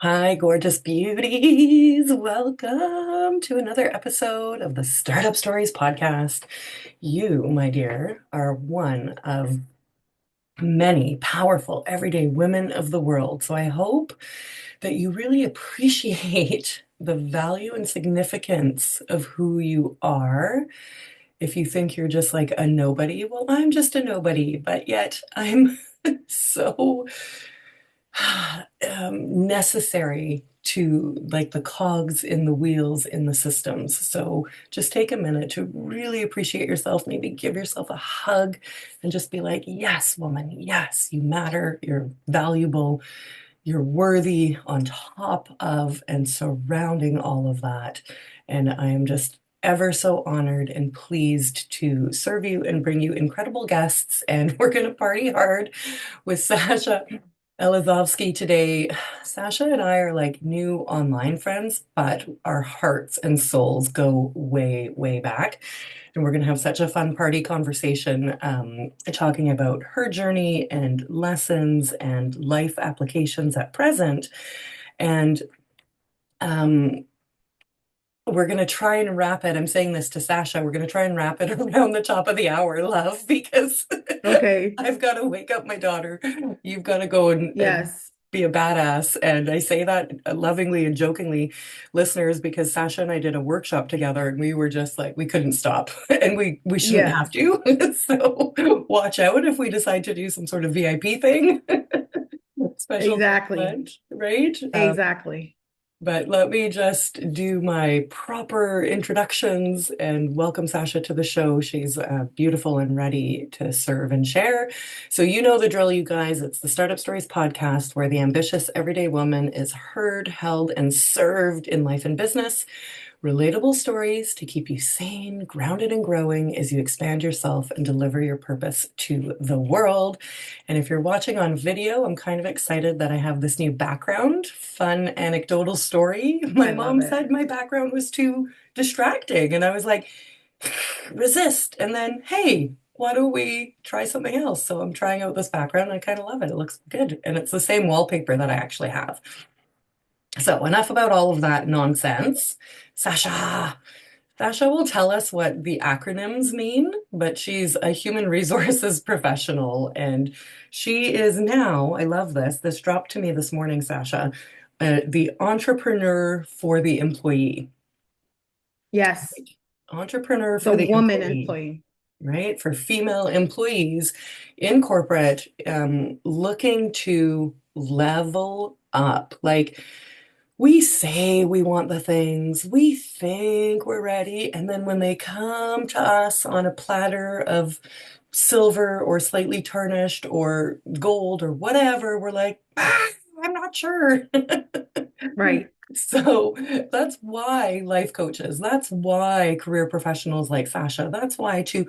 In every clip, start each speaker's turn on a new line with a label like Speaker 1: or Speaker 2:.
Speaker 1: Hi, gorgeous beauties. Welcome to another episode of the Startup Stories podcast. You, my dear, are one of many powerful everyday women of the world. So I hope that you really appreciate the value and significance of who you are. If you think you're just like a nobody, well, I'm just a nobody, but yet I'm so necessary to like the cogs in the wheels in the systems. So just take a minute to really appreciate yourself, maybe give yourself a hug and just be like, yes, woman, yes, you matter, you're valuable, you're worthy on top of and surrounding all of that. And I am just ever so honored and pleased to serve you and bring you incredible guests. And we're going to party hard with Sasha Elezovski today. Sasha and I are like new online friends, but our hearts and souls go way, way back. And we're going to have such a fun party conversation, talking about her journey and lessons and life applications at present. And um, we're going to try and wrap it. I'm saying this to Sasha. We're going to try and wrap it around the top of the hour, love, because
Speaker 2: Okay.
Speaker 1: I've got to wake up my daughter. You've got to go and
Speaker 2: Yes.
Speaker 1: be a badass. And I say that lovingly and jokingly, listeners, because Sasha and I did a workshop together and we were just like, we couldn't stop and we shouldn't
Speaker 2: Yeah,
Speaker 1: have to. So watch out if we decide to do some sort of VIP thing, special
Speaker 2: exactly.
Speaker 1: event, right?
Speaker 2: Exactly.
Speaker 1: But let me just do my proper introductions and welcome Sasha to the show. She's beautiful and ready to serve and share. So, you know the drill, you guys. It's the Startup Stories podcast where the ambitious everyday woman is heard, held, and served in life and business. Relatable stories to keep you sane, grounded, and growing as you expand yourself and deliver your purpose to the world. And if you're watching on video, I'm kind of excited that I have this new background, fun anecdotal story. My
Speaker 2: I love
Speaker 1: mom
Speaker 2: it.
Speaker 1: said my background was too distracting, and I was like, resist. And then, hey, why don't we try something else? So I'm trying out this background. And I kind of love it. It looks good. And it's the same wallpaper that I actually have. So enough about all of that nonsense. Sasha. Sasha will tell us what the acronyms mean, but she's a human resources professional and she is now, I love this, this dropped to me this morning, Sasha, the entrepreneur for the employee.
Speaker 2: Yes.
Speaker 1: Entrepreneur
Speaker 2: The
Speaker 1: for the
Speaker 2: woman
Speaker 1: employee,
Speaker 2: employee.
Speaker 1: right? For female employees in corporate, looking to level up. Like, we say we want the things, we think we're ready, and then when they come to us on a platter of silver or slightly tarnished or gold or whatever, we're like, I'm not sure.
Speaker 2: Right.
Speaker 1: So that's why life coaches, that's why career professionals like Sasha, that's why to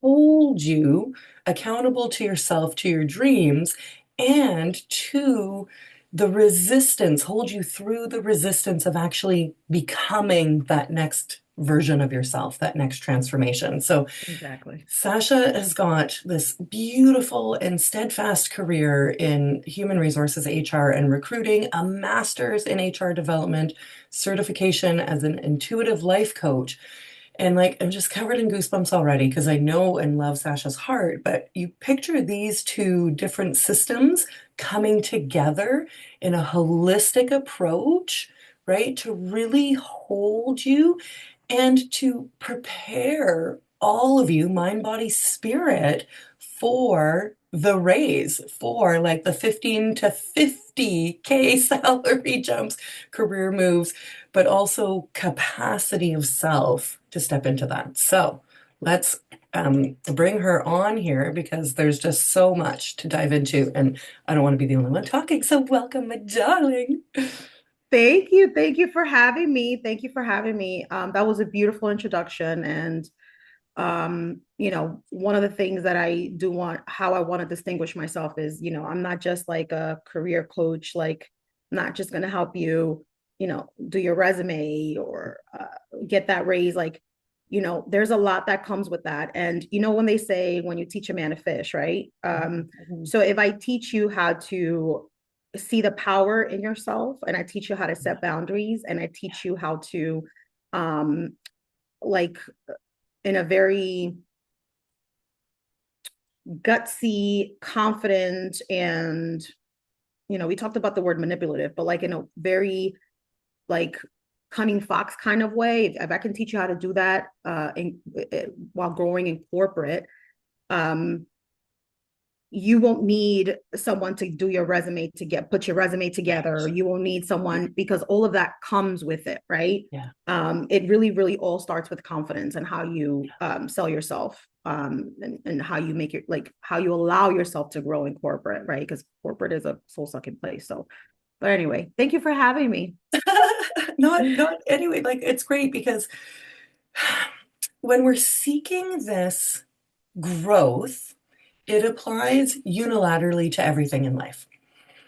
Speaker 1: hold you accountable to yourself, to your dreams, and to the resistance, hold you through the resistance of actually becoming that next version of yourself, that next transformation. So
Speaker 2: Exactly.
Speaker 1: Sasha has got this beautiful and steadfast career in human resources, HR, and recruiting, a master's in HR development, certification as an intuitive life coach. And like, I'm just covered in goosebumps already because I know and love Sasha's heart. But you picture these two different systems coming together in a holistic approach, right? To really hold you and to prepare all of you, mind, body, spirit, for the raise, for like the 15 to 50K salary jumps, career moves, but also capacity of self to step into that. So let's bring her on here because there's just so much to dive into, and I don't want to be the only one talking. So welcome, my darling.
Speaker 2: Thank you. Thank you for having me. Thank you for having me. That was a beautiful introduction. And one of the things that I do want, how I want to distinguish myself is, I'm not just like a career coach, like I'm not just going to help you, do your resume or get that raise. Like, there's a lot that comes with that. And when they say when you teach a man to fish, right?
Speaker 1: Mhm.
Speaker 2: So if I teach you how to see the power in yourself, and I teach you how to set boundaries, and I teach you how to um like in a very gutsy, confident, and we talked about the word manipulative, but like in a very like cunning fox kind of way. If I can teach you how to do that while growing in corporate, um, you won't need someone to do your resume to put your resume together. You won't need someone because all of that comes with it, right?
Speaker 1: Yeah.
Speaker 2: It really, really all starts with confidence and how you sell yourself, and how you make it, like how you allow yourself to grow in corporate, right? Because corporate is a soul sucking place. So, but anyway, thank you for having me.
Speaker 1: Not anyway, like it's great because when we're seeking this growth, it applies unilaterally to everything in life.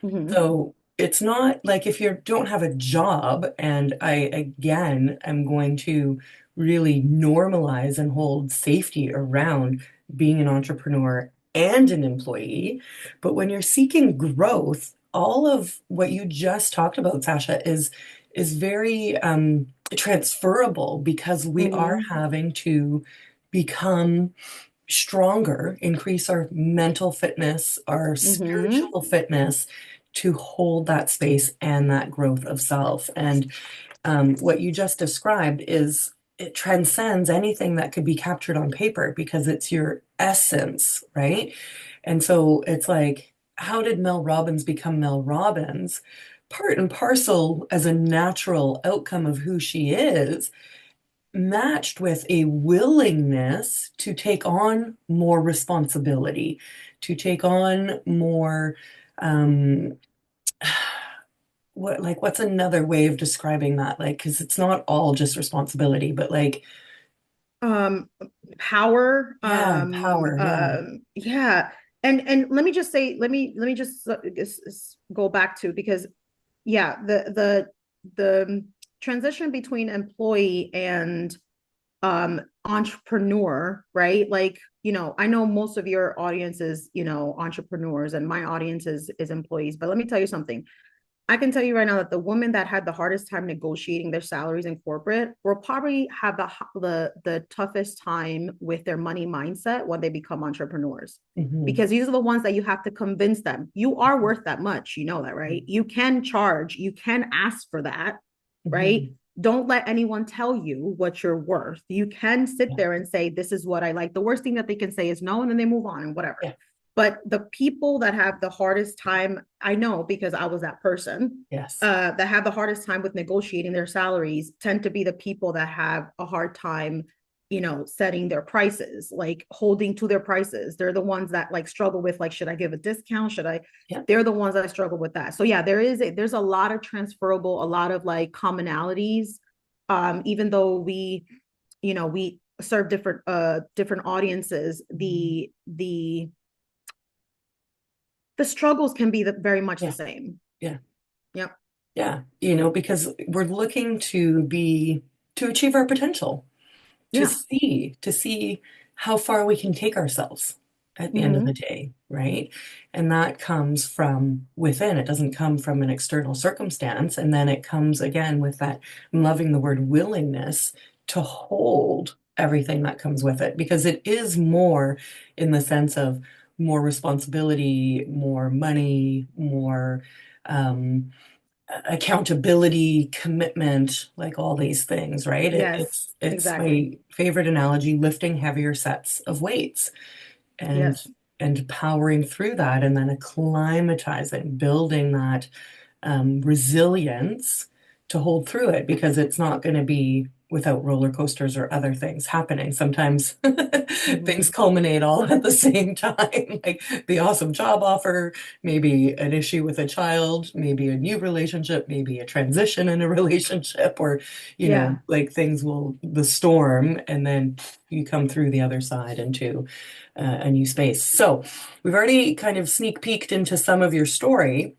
Speaker 2: Mm-hmm.
Speaker 1: So it's not like if you don't have a job, and I again am going to really normalize and hold safety around being an entrepreneur and an employee. But when you're seeking growth, all of what you just talked about, Sasha, is very transferable because we are
Speaker 2: Mm-hmm.
Speaker 1: having to become stronger, increase our mental fitness, our
Speaker 2: Mm-hmm.
Speaker 1: spiritual fitness to hold that space and that growth of self. And what you just described is it transcends anything that could be captured on paper because it's your essence, right? And so it's like, how did Mel Robbins become Mel Robbins? Part and parcel as a natural outcome of who she is, matched with a willingness to take on more responsibility, to take on more, um, what's another way of describing that? Like, because it's not all just responsibility, but like,
Speaker 2: um Power,
Speaker 1: yeah, power, yeah,
Speaker 2: yeah. And let me just say, let me just go back to, because yeah, the transition between employee and entrepreneur, right? Like, I know most of your audience is, entrepreneurs, and my audience is employees, but let me tell you something. I can tell you right now that the women that had the hardest time negotiating their salaries in corporate will probably have the toughest time with their money mindset when they become entrepreneurs.
Speaker 1: hmm,
Speaker 2: Because these are the ones that you have to convince them you are worth that much. You know that, right? You can charge, you can ask for that, right?
Speaker 1: hmm,
Speaker 2: Don't let anyone tell you what you're worth. You can sit
Speaker 1: yeah,
Speaker 2: there and say, this is what I like. The worst thing that they can say is no, and then they move on and whatever.
Speaker 1: yeah,
Speaker 2: But the people that have the hardest time, I know because I was that person,
Speaker 1: yes,
Speaker 2: that have the hardest time with negotiating their salaries tend to be the people that have a hard time, setting their prices, like holding to their prices. They're the ones that like struggle with, like, should I give a discount? Should I?
Speaker 1: yeah,
Speaker 2: They're the ones that struggle with that. So yeah, there's a lot of transferable, a lot of like commonalities. Even though we serve different audiences, the struggles can be very much the
Speaker 1: yeah,
Speaker 2: same.
Speaker 1: yeah,
Speaker 2: Yep.
Speaker 1: yeah. Because we're looking to achieve our potential,
Speaker 2: Yeah.
Speaker 1: to see how far we can take ourselves at the end of the
Speaker 2: Mm-hmm.
Speaker 1: day, right? And that comes from within. It doesn't come from an external circumstance. And then it comes again with that, I'm loving the word willingness to hold everything that comes with it, because it is more in the sense of more responsibility, more money, more um, accountability, commitment, like all these things, right?
Speaker 2: Yes,
Speaker 1: It's
Speaker 2: exactly.
Speaker 1: my favorite analogy, lifting heavier sets of weights and
Speaker 2: Yes.
Speaker 1: powering through that, and then acclimatizing, building that resilience to hold through it, because it's not going to be without roller coasters or other things happening. Sometimes things
Speaker 2: Mm-hmm.
Speaker 1: culminate all at the same time, like the awesome job offer, maybe an issue with a child, maybe a new relationship, maybe a transition in a relationship, or,
Speaker 2: Yeah.
Speaker 1: like things will, the storm, and then you come through the other side into a new space. So we've already kind of sneak peeked into some of your story,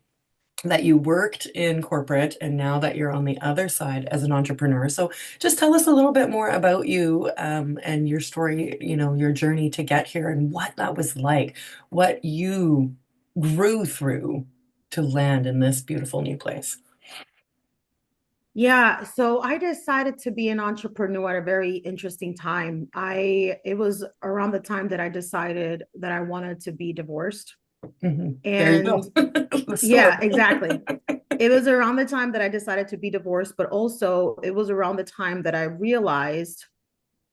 Speaker 1: that you worked in corporate and now that you're on the other side as an entrepreneur. So just tell us a little bit more about you, and your story, your journey to get here and what that was like, what you grew through. to land in this beautiful new place?
Speaker 2: Yeah, so I decided to be an entrepreneur at a very interesting time. It was around the time that I decided that I wanted to be divorced.
Speaker 1: There you
Speaker 2: And
Speaker 1: go. The
Speaker 2: yeah,
Speaker 1: story.
Speaker 2: exactly. It was around the time that I decided to be divorced, but also it was around the time that I realized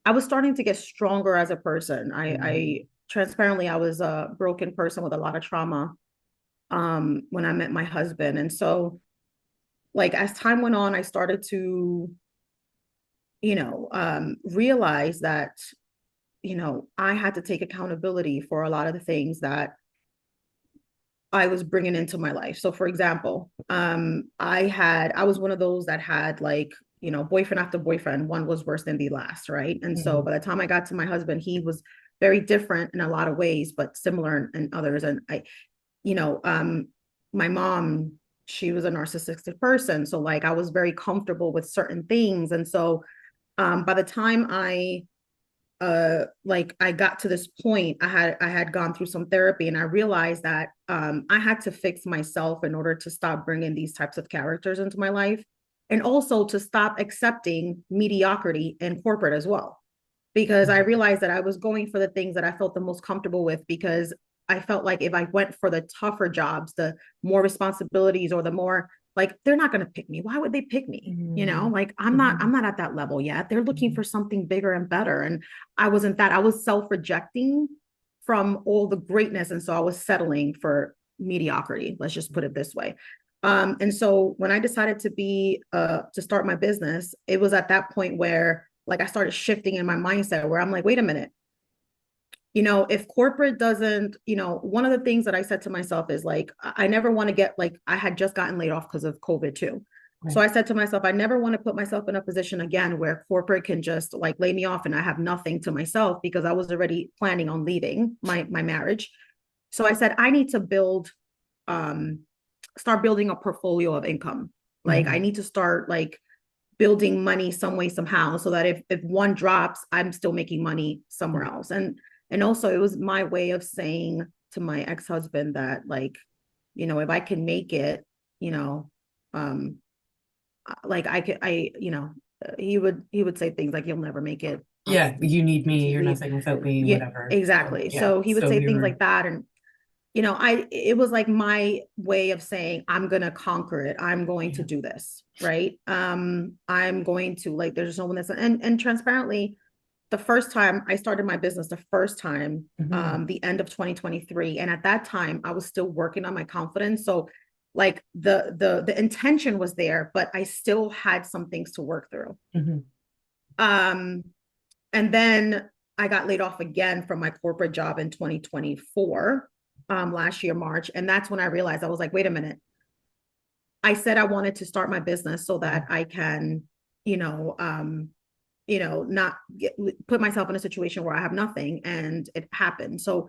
Speaker 2: I was starting to get stronger as a person. I transparently, I was a broken person with a lot of trauma when I met my husband. And so, like, as time went on, I started to, realize that, I had to take accountability for a lot of the things that I was bringing into my life. So, for example, I was one of those that had like, boyfriend after boyfriend. One was worse than the last, right? And so
Speaker 1: Mhm.
Speaker 2: by the time I got to my husband, he was very different in a lot of ways, but similar in others. And you know, um, my mom, she was a narcissistic person. So like I was very comfortable with certain things. And so by the time I got to this point, I had gone through some therapy, and I realized that I had to fix myself in order to stop bringing these types of characters into my life, and also to stop accepting mediocrity in corporate as well, because I realized that I was going for the things that I felt the most comfortable with, because I felt like if I went for the tougher jobs, the more responsibilities, or the more, like, they're not going to pick me. Why would they pick me?
Speaker 1: Mhm.
Speaker 2: Like I'm
Speaker 1: Mhm.
Speaker 2: not at that level yet. They're looking
Speaker 1: Mhm.
Speaker 2: for something bigger and better. And I wasn't that. I was self-rejecting from all the greatness. And so I was settling for mediocrity. Let's just put it this way. And so when I decided to start my business, it was at that point where like I started shifting in my mindset, where I'm like, wait a minute, if corporate doesn't, one of the things that I said to myself is like, I never want to get, like, I had just gotten laid off because of COVID too. So
Speaker 1: Right.
Speaker 2: I said to myself, I never want to put myself in a position again where corporate can just like lay me off and I have nothing to myself, because I was already planning on leaving my marriage. So I said, I need to um, start building a portfolio of income. Like I
Speaker 1: Mhm.
Speaker 2: need to start like building money some way somehow, so that if one drops, I'm still making money somewhere
Speaker 1: Mhm.
Speaker 2: else. And also it was my way of saying to my ex-husband that, like, if I can make it, you know um like I could I he would say things like, you'll never make it
Speaker 1: Yeah, you need
Speaker 2: once
Speaker 1: me,
Speaker 2: you
Speaker 1: you're
Speaker 2: leave.
Speaker 1: nothing without me,
Speaker 2: Yeah,
Speaker 1: whatever. So,
Speaker 2: exactly.
Speaker 1: yeah.
Speaker 2: So he would
Speaker 1: So
Speaker 2: say
Speaker 1: you
Speaker 2: things
Speaker 1: were,
Speaker 2: like that. And it was like my way of saying, I'm gonna conquer it. I'm going to
Speaker 1: yeah.
Speaker 2: do this, right? I'm going to, like, there's no one that's, and transparently, the first time I started my business, the first time,
Speaker 1: Mhm.
Speaker 2: the end of 2023, and at that time I was still working on my confidence. So like the intention was there, but I still had some things to work through.
Speaker 1: Mhm.
Speaker 2: Um, and then I got laid off again from my corporate job in 2024, last year, March. And that's when I realized, I was like, wait a minute. I said I wanted to start my business so that I can, you know, not put myself in a situation where I have nothing. And it happened. So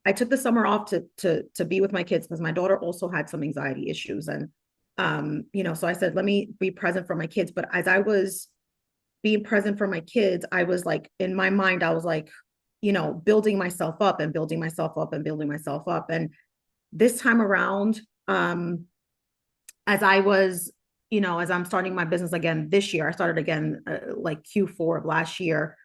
Speaker 2: I took the summer off to be with my kids, because my daughter also had some anxiety issues. And so I said, let me be present for my kids. But as I was being present for my kids, I was like, in my mind, I was like, building myself up and building myself up and building myself up. And this time around, as I was, as I'm starting my business again this year, I started again like Q4 of last year.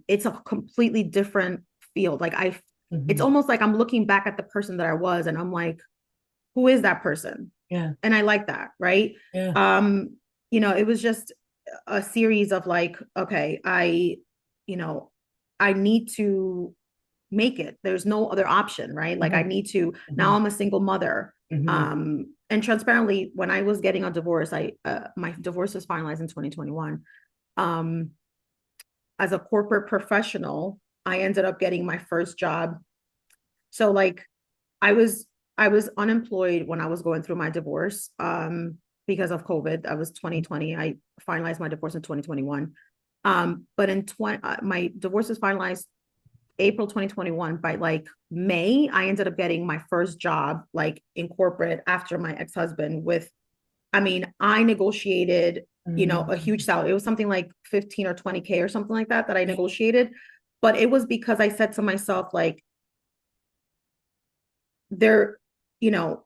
Speaker 2: It's a completely different field. Like it's
Speaker 1: Mhm.
Speaker 2: almost like I'm looking back at the person that I was, and I'm like, who is that person?
Speaker 1: Yeah.
Speaker 2: And I like that, right?
Speaker 1: Yeah.
Speaker 2: Um, it was just a series of like, okay, you know, I need to make it. There's no other option, right? Like I
Speaker 1: Mhm.
Speaker 2: need to, now
Speaker 1: Mhm.
Speaker 2: I'm a single mother.
Speaker 1: Mhm.
Speaker 2: And transparently, when I was getting a divorce, my divorce was finalized in 2021. Um, as a corporate professional, I ended up getting my first job. So like I was I was unemployed when I was going through my divorce, because of COVID. I was 2020. I finalized my divorce in 2021. But in 20 my divorce was finalized April 2021. By like May, I ended up getting my first job like in corporate after my ex-husband. I mean, I negotiated, a huge
Speaker 1: Mhm.
Speaker 2: salary. It was something like 15 or 20K or something like that I
Speaker 1: Yeah.
Speaker 2: negotiated. But it was because I said to myself, like, there, you know,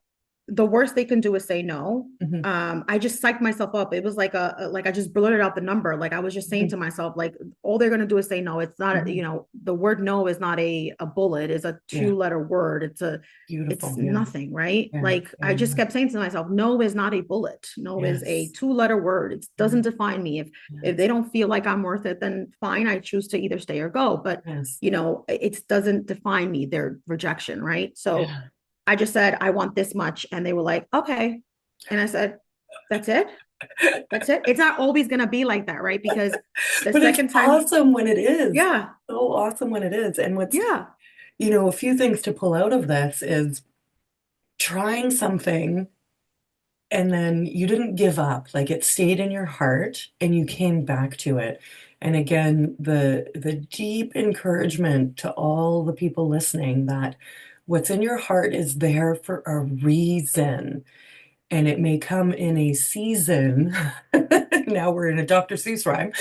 Speaker 2: the worst they can do is say no.
Speaker 1: Mhm.
Speaker 2: I just psyched myself up. It was like like I just blurted out the number. Like I was just saying
Speaker 1: Mhm.
Speaker 2: to myself, like all they're gonna do is say no. It's not,
Speaker 1: Mhm.
Speaker 2: the word no is not a bullet. It's a
Speaker 1: Yeah.
Speaker 2: two-letter word. It's
Speaker 1: Beautiful. Yeah.
Speaker 2: nothing, right?
Speaker 1: Yeah.
Speaker 2: Like I
Speaker 1: Yeah.
Speaker 2: just
Speaker 1: Yeah.
Speaker 2: kept saying to myself, no is not a bullet. No is a
Speaker 1: Yes.
Speaker 2: two-letter word. It
Speaker 1: Yeah.
Speaker 2: doesn't define me. If they
Speaker 1: Yes.
Speaker 2: don't feel like I'm worth it, then fine. I choose to either stay or go. But
Speaker 1: Yes.
Speaker 2: it doesn't define me, their rejection, right? So
Speaker 1: Yeah.
Speaker 2: I just said, I want this much. And they were like, okay. And I said, that's it. That's it. It's not always going to be like that, right? Because the
Speaker 1: But it's
Speaker 2: second time,
Speaker 1: awesome when it is.
Speaker 2: yeah,
Speaker 1: So awesome when it is. And
Speaker 2: yeah.
Speaker 1: a few things to pull out of this is trying something and then you didn't give up. Like it stayed in your heart and you came back to it. And again, the deep encouragement to all the people listening that what's in your heart is there for a reason. And it may come in a season. Now we're in a Dr. Seuss rhyme.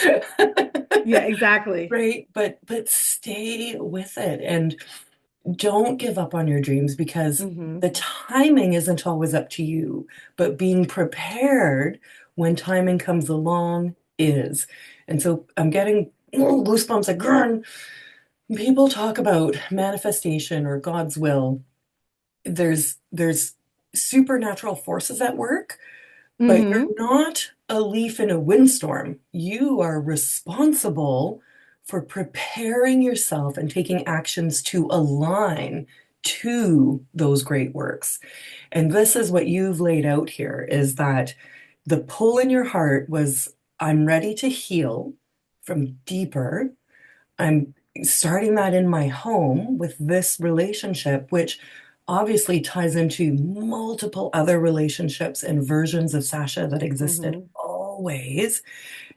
Speaker 2: Yeah, exactly.
Speaker 1: Right? But stay with it and don't give up on your dreams because
Speaker 2: Mm-hmm.
Speaker 1: the timing isn't always up to you, but being prepared when timing comes along is. And so I'm getting goosebumps again. People talk about manifestation or God's will. There's supernatural forces at work, but you're
Speaker 2: Mm-hmm.
Speaker 1: not a leaf in a windstorm. You are responsible for preparing yourself and taking actions to align to those great works. And this is what you've laid out here is that the pull in your heart was, I'm ready to heal from deeper. I'm starting that in my home with this relationship, which obviously ties into multiple other relationships and versions of Sasha that existed
Speaker 2: Mm-hmm.
Speaker 1: always.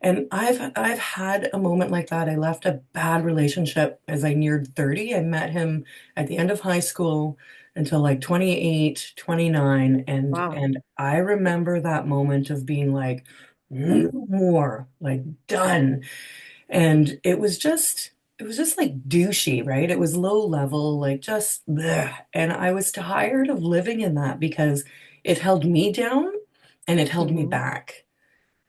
Speaker 1: And I've had a moment like that. I left a bad relationship as I neared 30. I met him at the end of high school until like 28, 29,
Speaker 2: Wow.
Speaker 1: and I remember that moment of being like, no more, like done. And it was just like douchey, right? It was low level, like just bleh. And I was tired of living in that because it held me down and it held me
Speaker 2: Mm-hmm.
Speaker 1: back,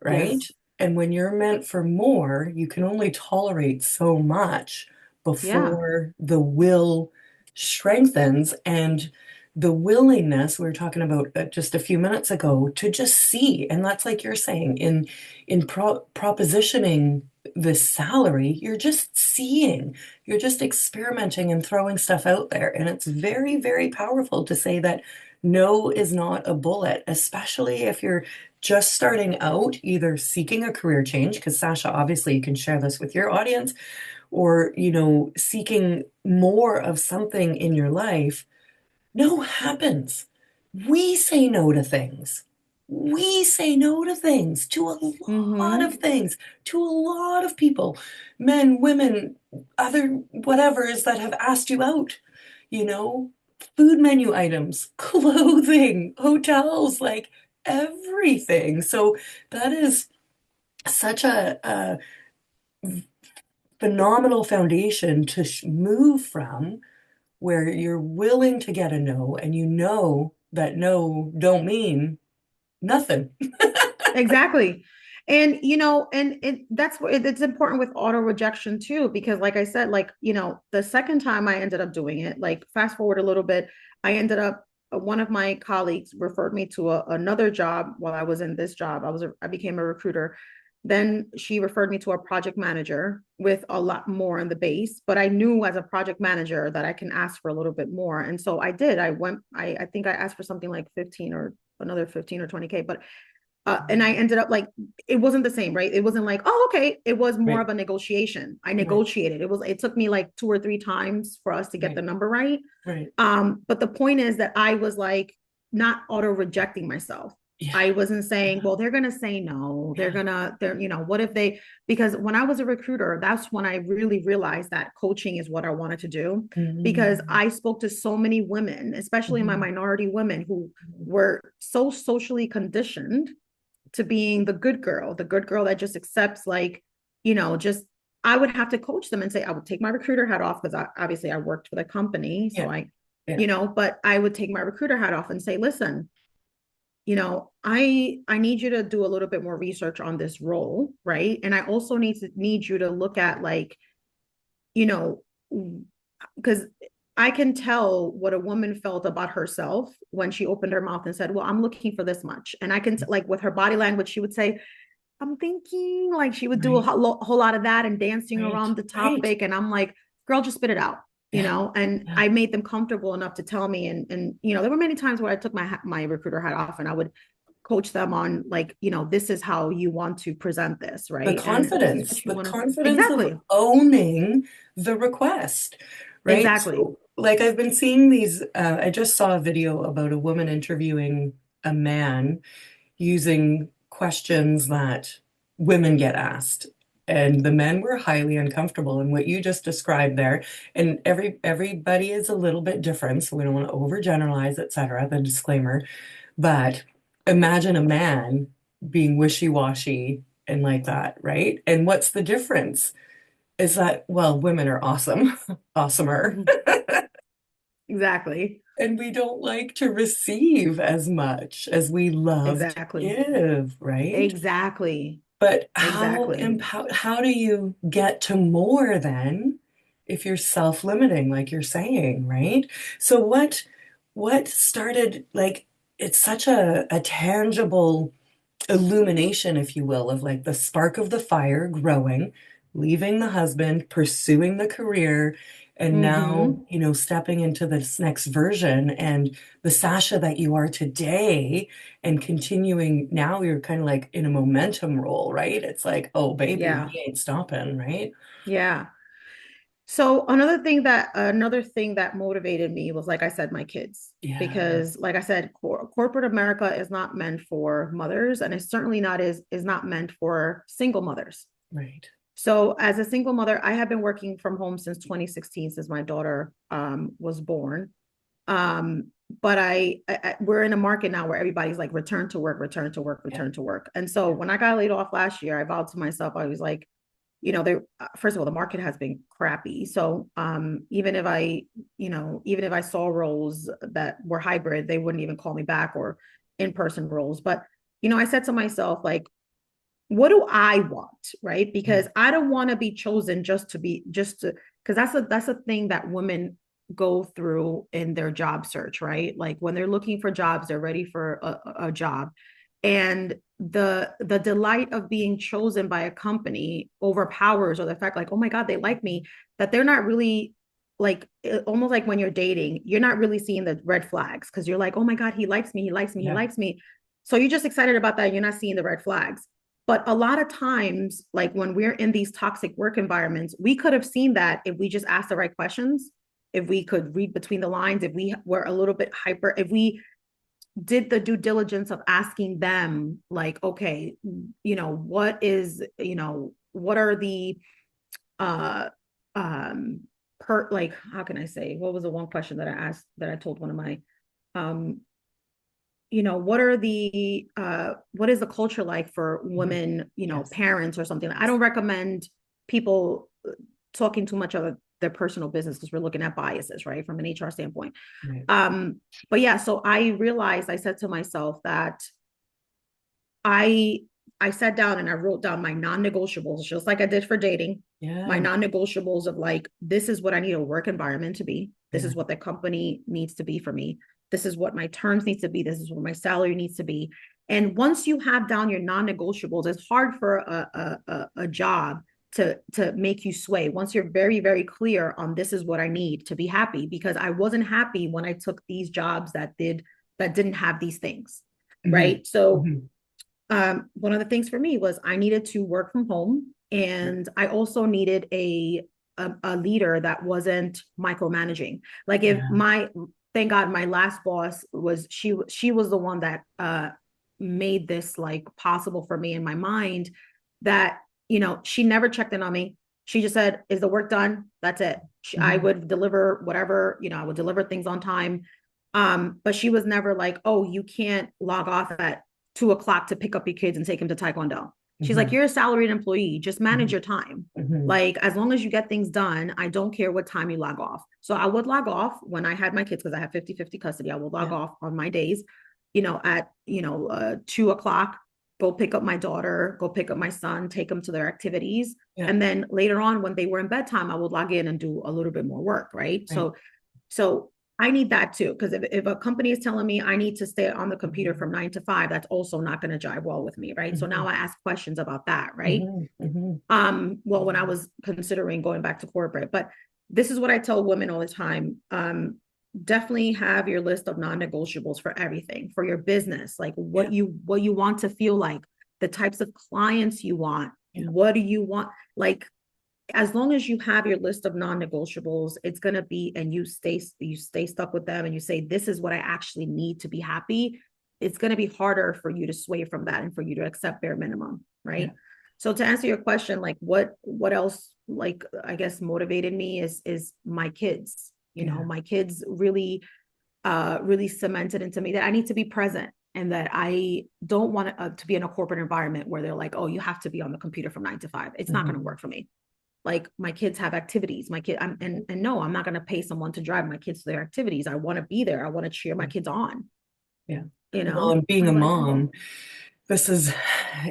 Speaker 1: right?
Speaker 2: Yes.
Speaker 1: And when you're meant for more, you can only tolerate so much
Speaker 2: Yeah.
Speaker 1: before the will strengthens and the willingness we were talking about just a few minutes ago to just see. And that's like you're saying in propositioning the salary, you're just seeing, you're just experimenting and throwing stuff out there. And it's very, very powerful to say that no is not a bullet, especially if you're just starting out, either seeking a career change, because Sasha, obviously you can share this with your audience, or, seeking more of something in your life. No happens. We say no to things. We say no to things, to a lot of
Speaker 2: Mm-hmm.
Speaker 1: things, to a lot of people, men, women, other whatevers that have asked you out, you know, food menu items, clothing, hotels, like everything. So that is such a phenomenal foundation to move from where you're willing to get a no and you know that no don't mean nothing.
Speaker 2: Exactly. And that's what it's important with auto rejection too, because like I said, like, the second time I ended up doing it, like fast forward a little bit, I ended up one of my colleagues referred me to another job while I was in this job. I became a recruiter. Then she referred me to a project manager with a lot more in the base, but I knew as a project manager that I can ask for a little bit more. And so I did. I think I asked for something like 15 or another 15 or 20K, but and I ended up like, it wasn't the same, right? It wasn't like, oh, okay. It was more
Speaker 1: Right,
Speaker 2: of a negotiation. I
Speaker 1: right,
Speaker 2: negotiated. It took me like 2 or 3 times for us to get the
Speaker 1: right,
Speaker 2: number right.
Speaker 1: right.
Speaker 2: But the point is that I was like not auto rejecting myself.
Speaker 1: Yeah,
Speaker 2: I wasn't saying,
Speaker 1: yeah,
Speaker 2: well, they're gonna say no.
Speaker 1: yeah.
Speaker 2: What if they, because when I was a recruiter, that's when I really realized that coaching is what I wanted to do. Because
Speaker 1: Mhm,
Speaker 2: I spoke to so many women, especially my
Speaker 1: mhm,
Speaker 2: minority women, who
Speaker 1: mhm.
Speaker 2: were so socially conditioned to being the good girl that just accepts, like, just, I would have to coach them and say, I would take my recruiter hat off because obviously I worked for the company. So
Speaker 1: Yeah, yeah,
Speaker 2: but I would take my recruiter hat off and say, listen, I need you to do a little bit more research on this role, right? And I also need you to look at like, you know, because I can tell what a woman felt about herself when she opened her mouth and said, "Well, I'm looking for this much." And I can like with her body language, she would say, "I'm thinking," like she would do a
Speaker 1: Right.
Speaker 2: whole lot of that and dancing
Speaker 1: Right.
Speaker 2: around the
Speaker 1: Right.
Speaker 2: topic. And I'm like, "Girl, just spit it out."
Speaker 1: Yeah.
Speaker 2: And
Speaker 1: Yeah.
Speaker 2: I made them comfortable enough to tell me. And there were many times where I took my recruiter hat off and I would coach them on like, this is how you want to present this, right? And this is what you
Speaker 1: The
Speaker 2: want to
Speaker 1: confidence of
Speaker 2: exactly,
Speaker 1: owning the request, right?
Speaker 2: exactly.
Speaker 1: So, like, I've been seeing these, I just saw a video about a woman interviewing a man using questions that women get asked. And the men were highly uncomfortable. And what you just described there, and everybody is a little bit different, so we don't want to overgeneralize, etc. The disclaimer. But imagine a man being wishy-washy and like that, right? And what's the difference? Is that, well, women are awesome, awesomer,
Speaker 2: Exactly.
Speaker 1: and we don't like to receive as much as we love to
Speaker 2: Exactly.
Speaker 1: give, right?
Speaker 2: Exactly.
Speaker 1: But
Speaker 2: Exactly.
Speaker 1: how do you get to more then if you're self-limiting, like you're saying, right? So what started like it's such a tangible illumination, if you will, of like the spark of the fire growing, leaving the husband, pursuing the career, and now,
Speaker 2: Mm-hmm.
Speaker 1: stepping into this next version and the Sasha that you are today and continuing. Now you're kind of like in a momentum role, right? It's like, oh, baby,
Speaker 2: Yeah.
Speaker 1: we ain't stopping, right?
Speaker 2: Yeah. So another thing that motivated me was, like I said, my kids,
Speaker 1: Yeah,
Speaker 2: because like I said, corporate America is not meant for mothers, and it certainly not is not meant for single mothers.
Speaker 1: right.
Speaker 2: So as a single mother, I have been working from home since 2016, since my daughter was born. Um, but we're in a market now where everybody's like return to work, return to work,
Speaker 1: Yeah,
Speaker 2: return to work. And so
Speaker 1: yeah,
Speaker 2: when I got laid off last year, I vowed to myself, I was like, there first of all, the market has been crappy. So even if I saw roles that were hybrid, they wouldn't even call me back, or in-person roles. But I said to myself, like, what do I want? Right?
Speaker 1: yeah,
Speaker 2: Because I don't want to be chosen because that's a thing that women go through in their job search, right? Like when they're looking for jobs, they're ready for a job. And the delight of being chosen by a company overpowers, or the fact like, oh my God, they like me, that they're not really like, almost like when you're dating, you're not really seeing the red flags because you're like, oh my God, he likes me, he likes me, he
Speaker 1: yeah.
Speaker 2: likes me. So you're just excited about that. You're not seeing the red flags. But a lot of times, like when we're in these toxic work environments, we could have seen that if we just asked the right questions, if we could read between the lines, if we were a little bit hyper, if we did the due diligence of asking them, like, okay, what are the uh like, how can I say, what was the one question that I asked, that I told one of my um what is the culture like for
Speaker 1: Mhm.
Speaker 2: women,
Speaker 1: Yes,
Speaker 2: parents or something. I
Speaker 1: yes,
Speaker 2: don't recommend people talking too much of their personal business, because we're looking at biases, right, from an HR standpoint.
Speaker 1: right.
Speaker 2: But yeah, so I realized, I said to myself that I I sat down and I wrote down my non-negotiables, just like I did for dating. My
Speaker 1: Yeah,
Speaker 2: non-negotiables of like, this is what I need a work environment to be. This
Speaker 1: yeah.
Speaker 2: is what the company needs to be for me. This is what my terms need to be. This is what my salary needs to be. And once you have down your non-negotiables, it's hard for a job to make you sway. Once you're very, very clear on, this is what I need to be happy, because I wasn't happy when I took these jobs that didn't have these things.
Speaker 1: Hmm.
Speaker 2: Right. So
Speaker 1: Hmm.
Speaker 2: one of the things for me was I needed to work from home, and I also needed a leader that wasn't micromanaging. Like, if
Speaker 1: Yeah.
Speaker 2: my thank God my last boss was, she was the one that made this like possible for me in my mind, that she never checked in on me. She just said, is the work done? That's it. I
Speaker 1: Hmm.
Speaker 2: would deliver whatever, I would deliver things on time. But she was never like, oh, you can't log off at 2 o'clock to pick up your kids and take them to Taekwondo. She's like,
Speaker 1: Hmm.
Speaker 2: you're a salaried employee. Just manage
Speaker 1: Hmm.
Speaker 2: your time.
Speaker 1: Hmm.
Speaker 2: Like, as long as you get things done, I don't care what time you log off. So I would log off when I had my kids, because I have 50-50 custody. I would log
Speaker 1: Yeah.
Speaker 2: off on my days. at 2 o'clock, go pick up my daughter, go pick up my son, take them to their activities.
Speaker 1: Yeah.
Speaker 2: And then later on, when they were in bedtime, I would log in and do a little bit more work, right?
Speaker 1: Right.
Speaker 2: So I need that too. Because if a company is telling me I need to stay on the computer from 9 to 5, that's also not going to jive well with me, right? So now
Speaker 1: Mhm.
Speaker 2: I ask questions about that, right?
Speaker 1: Mhm. Mhm.
Speaker 2: Well, when I was considering going back to corporate, but this is what I tell women all the time. Definitely have your list of non-negotiables for everything, for your business, like
Speaker 1: Yeah.
Speaker 2: what you want to feel like, the types of clients you want,
Speaker 1: Yeah.
Speaker 2: what do you want, like as long as you have your list of non-negotiables, it's going to be, and you stay stuck with them and you say, this is what I actually need to be happy. It's going to be harder for you to sway from that and for you to accept bare minimum.
Speaker 1: Yeah.
Speaker 2: Right. So to answer your question, like what else, like, I guess motivated me is my kids,
Speaker 1: Yeah.
Speaker 2: my kids really cemented into me that I need to be present and that I don't want to be in a corporate environment where they're like, oh, you have to be on the computer from 9 to 5. It's not going to
Speaker 1: Mhm.
Speaker 2: work for me. Like my kids have activities. And no, I'm not going to pay someone to drive my kids to their activities. I want to be there. I want to cheer my kids on.
Speaker 1: Yeah. Well, and being a
Speaker 2: I'm like,
Speaker 1: mom, this is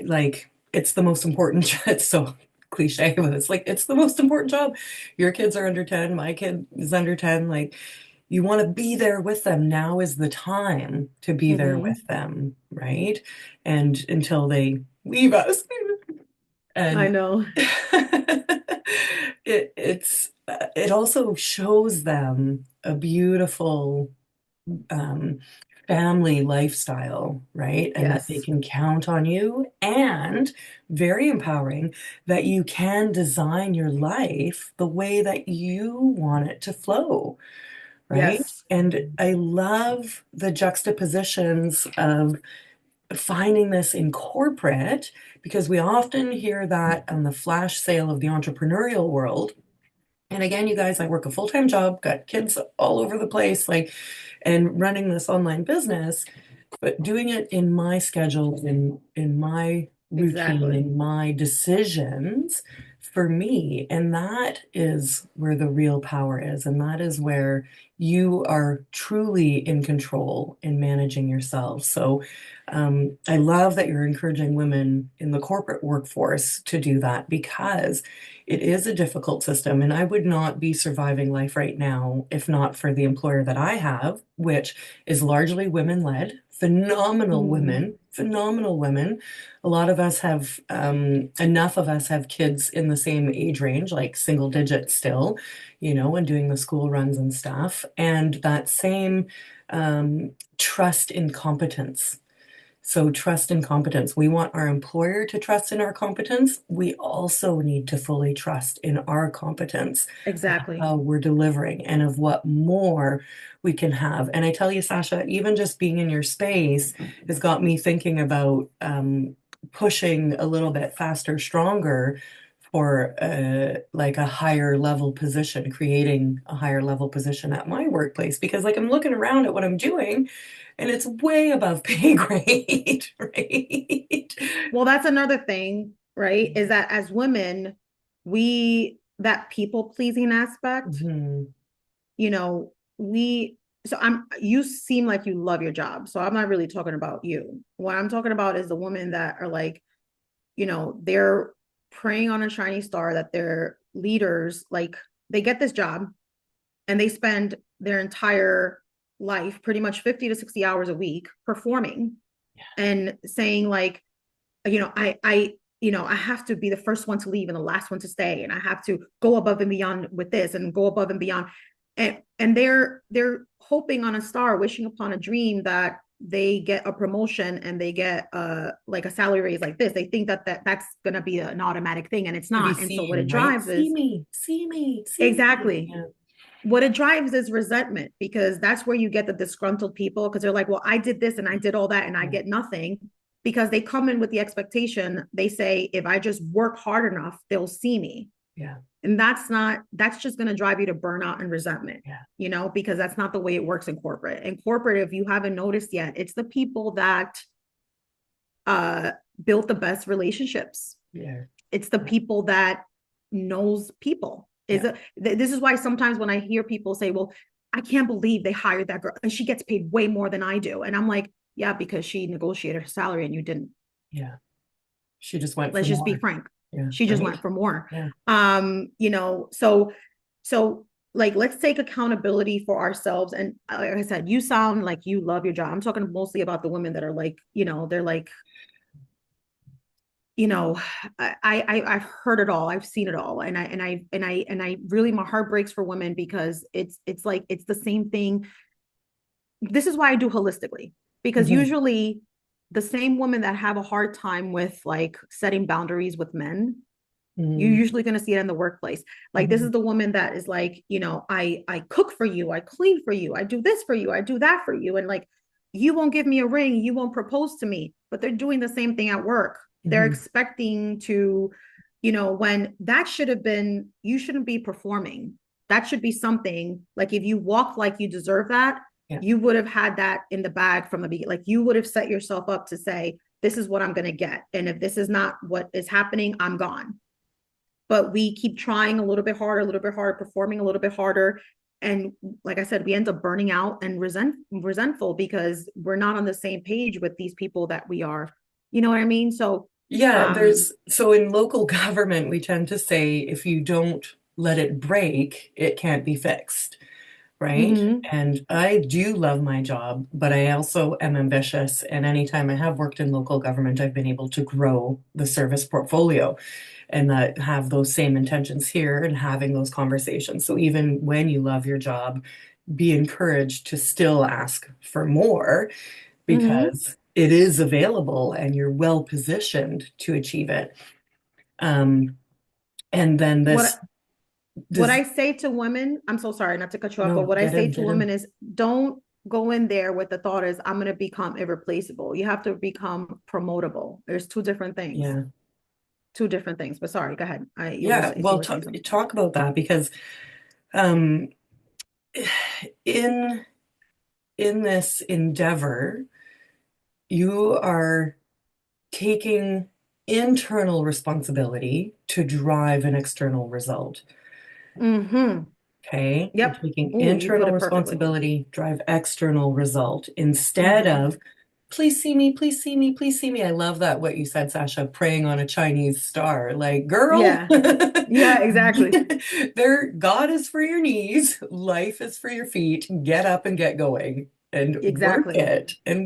Speaker 1: like, it's the most important. It's so cliche, but it's like, it's the most important job. Your kids are under 10, my kid is under 10. Like, you want to be there with them. Now is the time to be there
Speaker 2: mm-hmm.
Speaker 1: with them, right? And until they leave us.
Speaker 2: I
Speaker 1: And
Speaker 2: know.
Speaker 1: it also shows them a beautiful um, family lifestyle, right? And that they
Speaker 2: Yes,
Speaker 1: can count on you, and very empowering that you can design your life the way that you want it to flow, right?
Speaker 2: yes,
Speaker 1: And I love the juxtapositions of finding this in corporate, because we often hear that on the flash sale of the entrepreneurial world. And again, you guys, I work a full-time job, got kids all over the place, like, and running this online business, but doing it in my schedule, in my routine,
Speaker 2: exactly.
Speaker 1: in my decisions for me. And that is where the real power is. And that is where you are truly in control in managing yourself. So I love that you're encouraging women in the corporate workforce to do that, because it is a difficult system. And I would not be surviving life right now if not for the employer that I have, which is largely women led, phenomenal
Speaker 2: Mm-hmm.
Speaker 1: women, phenomenal women. A lot of us have, enough of us have kids in the same age range, like single digits still, and doing the school runs and stuff. And that same trust in competence. So trust and competence. We want our employer to trust in our competence. We also need to fully trust in our competence of
Speaker 2: Exactly.
Speaker 1: how we're delivering and of what more we can have. And I tell you, Sasha, even just being in your space has got me thinking about pushing a little bit faster, stronger for like a higher level position, creating a higher level position at my workplace. Because like I'm looking around at what I'm doing, and it's way above pay grade, right?
Speaker 2: Well, that's another thing, right? Is that as women, that people pleasing aspect,
Speaker 1: Mhm.
Speaker 2: you know, we, so you seem like you love your job. So I'm not really talking about you. What I'm talking about is the women that are like, they're preying on a shiny star, that their leaders, like, they get this job and they spend their entire life, pretty much 50 to 60 hours a week, performing and saying like, I have to be the first one to leave and the last one to stay, and I have to go above and beyond with this and go above and beyond. And they're hoping on a star, wishing upon a dream that they get a promotion and they get like a salary raise like this. They think that's going to be an automatic thing, and it's
Speaker 1: To be
Speaker 2: not. And so what it
Speaker 1: seen, right?
Speaker 2: drives
Speaker 1: See
Speaker 2: is
Speaker 1: me, see me, see me.
Speaker 2: exactly
Speaker 1: Yeah.
Speaker 2: what it drives is resentment, because that's where you get the disgruntled people, because they're like, well, I did this and I did all that and I
Speaker 1: Yeah.
Speaker 2: get nothing, because they come in with the expectation. They say, if I just work hard enough, they'll see me.
Speaker 1: Yeah.
Speaker 2: And that's just going to drive you to burnout and resentment,
Speaker 1: Yeah.
Speaker 2: because that's not the way it works in corporate. In corporate, if you haven't noticed yet, it's the people that uh built the best relationships.
Speaker 1: Yeah.
Speaker 2: It's the people that knows people.
Speaker 1: Yeah.
Speaker 2: This is why sometimes when I hear people say, well, I can't believe they hired that girl and she gets paid way more than I do. And I'm like, Yeah, because she negotiated her salary and you didn't.
Speaker 1: Yeah. She just went for
Speaker 2: Let's just be
Speaker 1: more.
Speaker 2: frank.
Speaker 1: Yeah.
Speaker 2: She just
Speaker 1: Right.
Speaker 2: went for more.
Speaker 1: Yeah.
Speaker 2: So like let's take accountability for ourselves. And like I said, you sound like you love your job. I'm talking mostly about the women that are like, they're like, you know, I've heard it all. I've seen it all. And I really, my heart breaks for women because it's like it's the same thing. This is why I do holistically, because
Speaker 1: Mhm.
Speaker 2: usually the same women that have a hard time with like setting boundaries with men, you're
Speaker 1: Mhm.
Speaker 2: usually going to see it in the workplace. Like this is
Speaker 1: Mhm.
Speaker 2: the woman that is like, I cook for you, I clean for you, I do this for you, I do that for you, and like you won't give me a ring, you won't propose to me, but they're doing the same thing at work. They're
Speaker 1: Mhm.
Speaker 2: expecting to, when that should have been, you shouldn't be performing. That should be something like if you walk like you deserve that,
Speaker 1: Yeah.
Speaker 2: you would have had that in the bag from the beginning. Like you would have set yourself up to say, this is what I'm going to get. And if this is not what is happening, I'm gone. But we keep trying a little bit harder, a little bit harder, performing a little bit harder. And like I said, we end up burning out and resentful because we're not on the same page with these people that we are. You know what I mean? So,
Speaker 1: Yeah,
Speaker 2: um,
Speaker 1: there's so in local government, we tend to say if you don't let it break, it can't be fixed, right?
Speaker 2: mm-hmm,
Speaker 1: And I do love my job, but I also am ambitious. And anytime I have worked in local government, I've been able to grow the service portfolio and that have those same intentions here and having those conversations. So even when you love your job, be encouraged to still ask for more
Speaker 2: mm-hmm.
Speaker 1: because it is available and you're well positioned to achieve it. Um, and then this
Speaker 2: What what
Speaker 1: does
Speaker 2: I say to women, I'm so sorry not to cut you off, but
Speaker 1: no,
Speaker 2: what I
Speaker 1: get
Speaker 2: say
Speaker 1: in,
Speaker 2: to
Speaker 1: get in.
Speaker 2: women is don't go in there with the thought is I'm going to become irreplaceable. You have to become promotable. There's two different things.
Speaker 1: Yeah.
Speaker 2: Two different things. But sorry, go ahead.
Speaker 1: Yeah.
Speaker 2: You
Speaker 1: Well,
Speaker 2: were saying something.
Speaker 1: talk about that because um, in this endeavor, you are taking internal responsibility to drive an external result.
Speaker 2: Mm-hmm.
Speaker 1: Okay. You're
Speaker 2: Yep.
Speaker 1: taking
Speaker 2: Oh, you put
Speaker 1: internal
Speaker 2: it perfectly.
Speaker 1: responsibility, drive external result instead
Speaker 2: Mm-hmm.
Speaker 1: of please see me, please see me, please see me. I love that what you said, Sasha, praying on a Chinese star. Like, girl,
Speaker 2: Yeah. Yeah, exactly.
Speaker 1: God is for your knees, life is for your feet. Get up and get going and
Speaker 2: Exactly.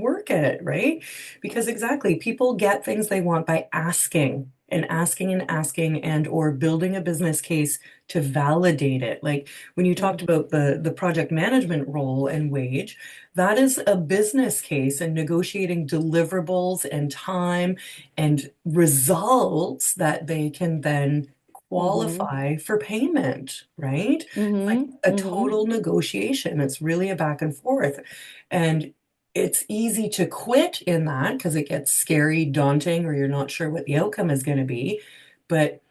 Speaker 1: work it, right? Because exactly, people get things they want by asking and asking and asking and or building a business case to validate it. Like when you talked
Speaker 2: Mm-hmm.
Speaker 1: about the project management role and wage, that is a business case and negotiating deliverables and time and results that they can then
Speaker 2: Mm-hmm.
Speaker 1: qualify for payment, right? It's like
Speaker 2: Mm-hmm.
Speaker 1: a
Speaker 2: Mm-hmm.
Speaker 1: total negotiation. It's really a back and forth. And it's easy to quit in that because it gets scary, daunting, or you're not sure what the outcome is going to be. But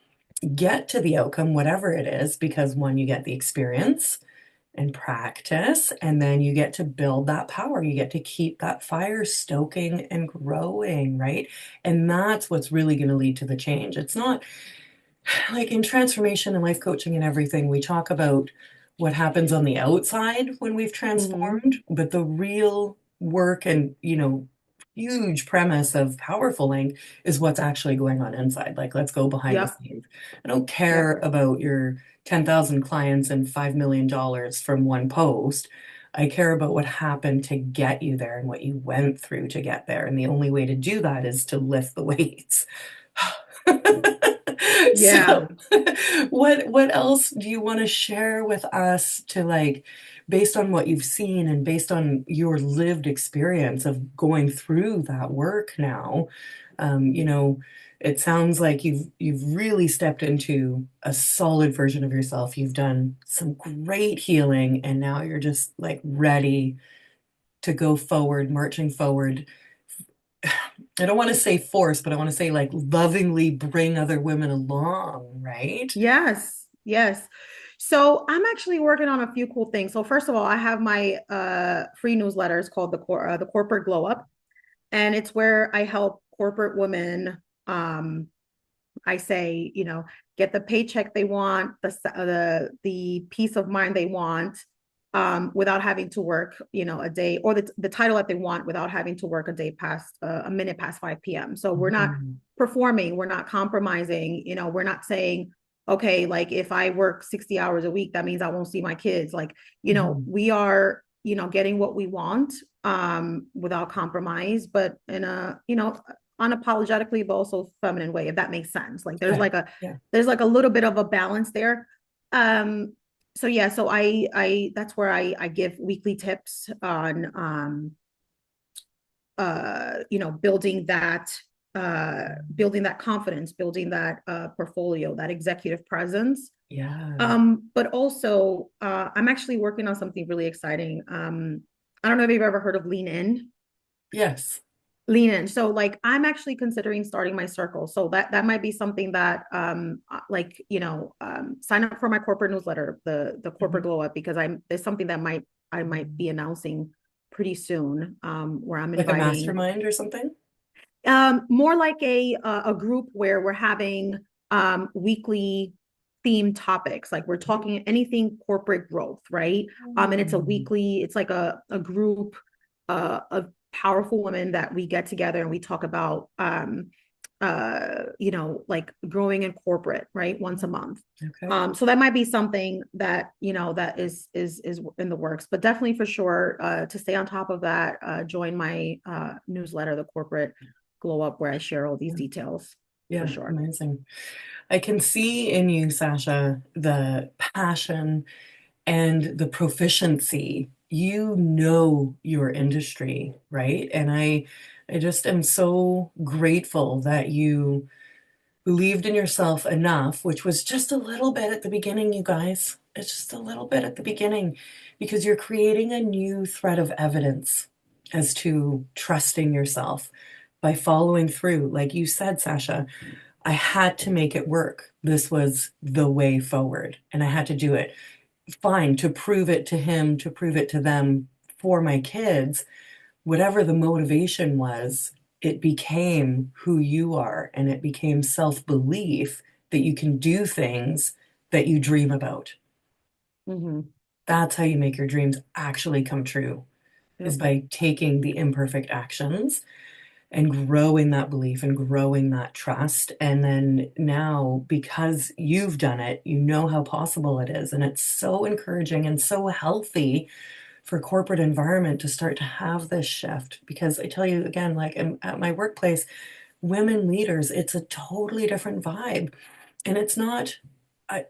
Speaker 1: get to the outcome, whatever it is, because one, you get the experience and practice, and then you get to build that power. You get to keep that fire stoking and growing, right? And that's what's really going to lead to the change. It's not like in transformation and life coaching and everything, we talk about what happens on the outside when we've
Speaker 2: Mm-hmm.
Speaker 1: transformed, but the real work and, huge premise of Powerful Link is what's actually going on inside. Like, let's go behind the
Speaker 2: Yep.
Speaker 1: scenes. I don't care
Speaker 2: Yep.
Speaker 1: about your 10,000 clients and $5 million from one post. I care about what happened to get you there and what you went through to get there. And the only way to do that is to lift the weights.
Speaker 2: Yeah.
Speaker 1: So, what else do you want to share with us to like based on what you've seen and based on your lived experience of going through that work now? It sounds like you've really stepped into a solid version of yourself. You've done some great healing, and now you're just like ready to go forward, marching forward. I don't want to say force, but I want to say like lovingly bring other women along, right?
Speaker 2: Yes. Yes. So I'm actually working on a few cool things. So first of all, I have my free newsletters called the Corporate Glow Up, and it's where I help corporate women. I say, get the paycheck they want, the peace of mind they want, without having to work, a day, or the title that they want without having to work a day past a minute past 5 p.m. So we're not
Speaker 1: Mhm.
Speaker 2: performing, we're not compromising, we're not saying, okay, like if I work 60 hours a week, that means I won't see my kids. Like,
Speaker 1: Mhm.
Speaker 2: we are, getting what we want without compromise, but in a, unapologetically, but also feminine way, if that makes sense. Like
Speaker 1: Yeah. Yeah.
Speaker 2: there's like a little bit of a balance there. Um, so yeah, so I that's where I give weekly tips on building that confidence, building that portfolio, that executive presence.
Speaker 1: Yeah.
Speaker 2: But also I'm actually working on something really exciting. I don't know if you've ever heard of Lean In.
Speaker 1: Yes.
Speaker 2: Lean In. So like I'm actually considering starting my circle. So that might be something that sign up for my corporate newsletter, the corporate
Speaker 1: Mhm.
Speaker 2: glow up, because there's something that I might be announcing pretty soon, where I'm
Speaker 1: Like a
Speaker 2: inviting
Speaker 1: mastermind or something?
Speaker 2: more like a group where we're having weekly themed topics. Like we're talking anything corporate growth, right? And
Speaker 1: Mm.
Speaker 2: it's like a group of powerful women that we get together and we talk about like growing in corporate, right? Once a month.
Speaker 1: Okay.
Speaker 2: So that might be something that, that is in the works, but definitely for sure, to stay on top of that, join my newsletter, the corporate glow up, where I share all these
Speaker 1: Yeah.
Speaker 2: details for
Speaker 1: Yeah.
Speaker 2: sure.
Speaker 1: Amazing. I can see in you, Sasha, the passion and the proficiency. You know your industry, right? And I just am so grateful that you believed in yourself enough, which was just a little bit at the beginning, you guys. It's just a little bit at the beginning because you're creating a new thread of evidence as to trusting yourself by following through. Like you said, Sasha, I had to make it work. This was the way forward, and I had to do it. Fine, to prove it to him, to prove it to them for my kids, whatever the motivation was, it became who you are, and it became self-belief that you can do things that you dream about.
Speaker 2: Mm-hmm.
Speaker 1: That's how you make your dreams actually come true, is
Speaker 2: Yep.
Speaker 1: by taking the imperfect actions and growing that belief and growing that trust. And then now, because you've done it, you know how possible it is. And it's so encouraging and so healthy for corporate environment to start to have this shift. Because I tell you again, like at my workplace, women leaders, it's a totally different vibe. And it's not,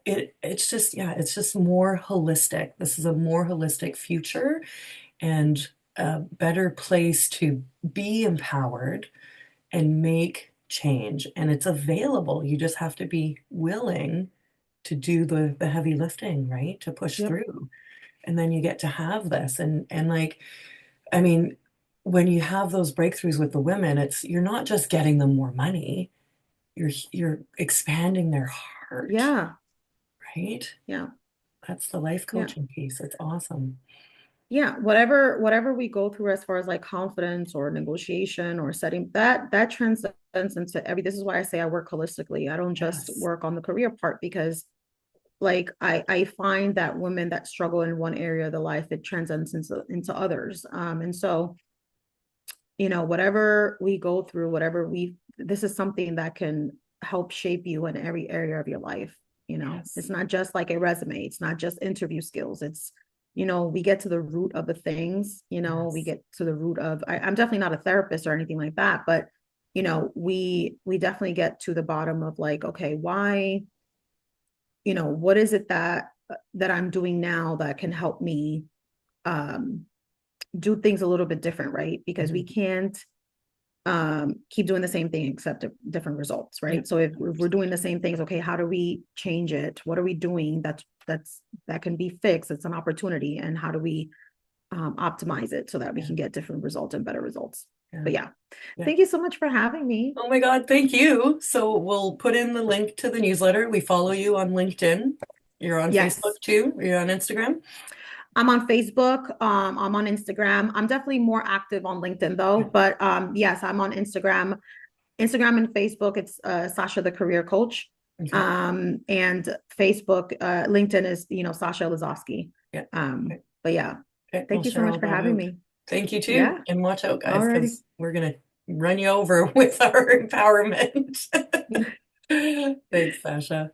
Speaker 1: it's just, yeah, it's just more holistic. This is a more holistic future and a better place to be empowered and make change. And it's available. You just have to be willing to do the heavy lifting, right? To push
Speaker 2: Yep.
Speaker 1: through. And then you get to have this. And like, I mean, when you have those breakthroughs with the women, it's you're not just getting them more money, you're expanding their heart,
Speaker 2: Yeah.
Speaker 1: right?
Speaker 2: Yeah.
Speaker 1: That's the life
Speaker 2: Yeah.
Speaker 1: coaching piece. It's awesome.
Speaker 2: Yeah. Whatever we go through as far as like confidence or negotiation or setting, that transcends into this is why I say I work holistically. I don't just
Speaker 1: Yes.
Speaker 2: work on the career part, because like I find that women that struggle in one area of the life, it transcends into others. And so, whatever we go through, this is something that can help shape you in every area of your life. It's
Speaker 1: Yes.
Speaker 2: not just like a resume. It's not just interview skills. It's, we get to the root of the things, we
Speaker 1: Yes.
Speaker 2: get to the root of, I'm definitely not a therapist or anything like that, but, we definitely get to the bottom of like, okay, why, what is it that I'm doing now that can help me um do things a little bit different, right? Because we
Speaker 1: Mhm.
Speaker 2: can't keep doing the same thing except different results,
Speaker 1: Yeah.
Speaker 2: right? So if we're doing the same things, okay, how do we change it? What are we doing that can be fixed? It's an opportunity, and how do we optimize it so that we
Speaker 1: Yeah.
Speaker 2: can get different results and better results?
Speaker 1: Yeah.
Speaker 2: But yeah,
Speaker 1: Yeah.
Speaker 2: thank you so much for having me.
Speaker 1: Oh my God, thank you. So we'll put in the link to the newsletter. We follow you on LinkedIn. You're on Facebook
Speaker 2: Yes,
Speaker 1: too. You're on Instagram.
Speaker 2: I'm on Facebook. I'm on Instagram. I'm definitely more active on LinkedIn though. But yes, I'm on Instagram and Facebook. It's Sasha the Career Coach.
Speaker 1: Okay.
Speaker 2: And Facebook, LinkedIn is Sasha Elezovski.
Speaker 1: Yeah.
Speaker 2: Um,
Speaker 1: Okay.
Speaker 2: But yeah,
Speaker 1: Okay, we'll
Speaker 2: thank you so
Speaker 1: share
Speaker 2: much
Speaker 1: all
Speaker 2: for
Speaker 1: that
Speaker 2: having
Speaker 1: out.
Speaker 2: me.
Speaker 1: Thank you too.
Speaker 2: Yeah,
Speaker 1: And watch out, guys,
Speaker 2: alrighty.
Speaker 1: because we're gonna run you over with our empowerment. Thanks, Sasha.